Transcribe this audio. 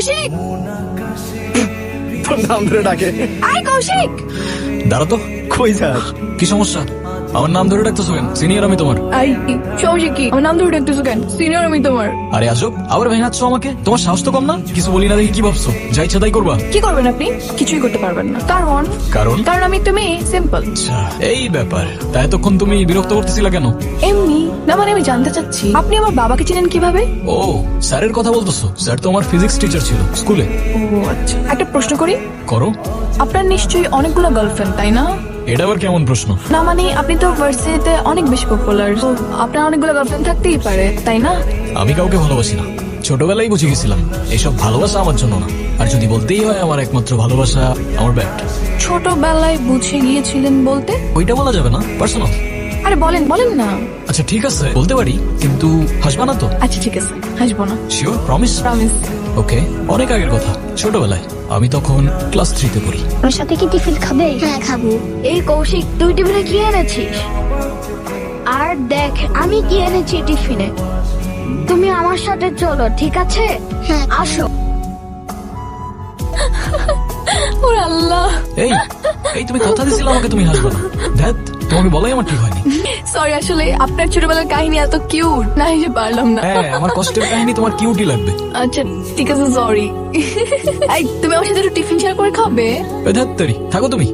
কৌশিক, নাম ধরে ডাকে। আয় কৌশিক। দাঁড়া তো, কই যাস? কি সমস্যা? আমার নাম ধরে ডাকতেছো কেন? সিনিয়র আমি তোমার। আই সমস্যা কি? আমার নাম ধরে ডাকতেছো কেন? সিনিয়র আমি তোমার। আরে আজব, আবার ভেঙাচ্ছ আমাকে? তোমার সাহস তো কম না? কিছু বলি না দেখি কি ভাবছো? যা ইচ্ছা তাই করবা? কি করবেন আপনি? কিছুই করতে পারবেন না। কারণ কারণ? কারণ আমি একটা মেয়ে, সিম্পল। আচ্ছা, এই ব্যাপার। তা এতক্ষণ তুমি বিরক্ত করতেছিলা কেন? এমনি না, মানে আমি জানতে চাচ্ছি আপনি আমার বাবাকে চিনেন কিভাবে? ও, স্যারের কথা বলতেছো? স্যার তো আমার ফিজিক্স টিচার ছিল স্কুলে। ও আচ্ছা, একটা প্রশ্ন করি। করো। আপনার নিশ্চয়ই অনেকগুলো গার্লফ্রেন্ড, তাই না? এটা আবার কেমন প্রশ্ন? না মানে আপনি তো ভার্সিটিতে অনেক বেশি পপুলার, তো আপনার অনেকগুলো গার্লফ্রেন্ড থাকতেই পারে, তাই না? আমি কাউকে ভালোবাসি না। ছোটবেলায় বুঝে গেছিলাম এসব ভালোবাসা আমার জন্য না। আর যদি বলতেই হয় আমার একমাত্র ভালোবাসা আমার ব্যাট। ছোটবেলায় বুঝে গিয়েছিলেন বলতে? ওইটা বলা যাবে না, পার্সোনাল। আরে বলেন বলেন না। আচ্ছা ঠিক আছে, বলতে পারি, কিন্তু হাসবা না তো? আচ্ছা ঠিক আছে, হাসবো না। শিওর? প্রমিস? প্রমিস। ওকে। অনেক আগের কথা, ছোটবেলায়। আমি তখন ক্লাস 3-তে পড়ি। ওর সাথে কি টিফিন খাবে? হ্যাঁ খাবো। এই কৌশিক, তুই টিফিনে কি এনেছিস? আর দেখ আমি কি এনেছি টিফিনে। তুমি আমার সাথে চলো, ঠিক আছে? হ্যাঁ আসো। ওরে আল্লাহ, এই এই তুমি কথা দিছিলে আমাকে তুমি হাসবে না। ধ্যাত, তোমাকে বলাই আমার ঠিক হয়নি। সরি, আসলে আপনার ছোটবেলার কাহিনী এত কিউট, না হেসে পারলাম না। হ্যাঁ, আমার কষ্টের কাহিনী তোমার কিউটি লাগবে। আচ্ছা ঠিক আছে, সরি। এই তুমি আমার সাথে একটু টিফিন শেয়ার করে খাবে? ধ্যাত্তেরি, থাকো তুমি।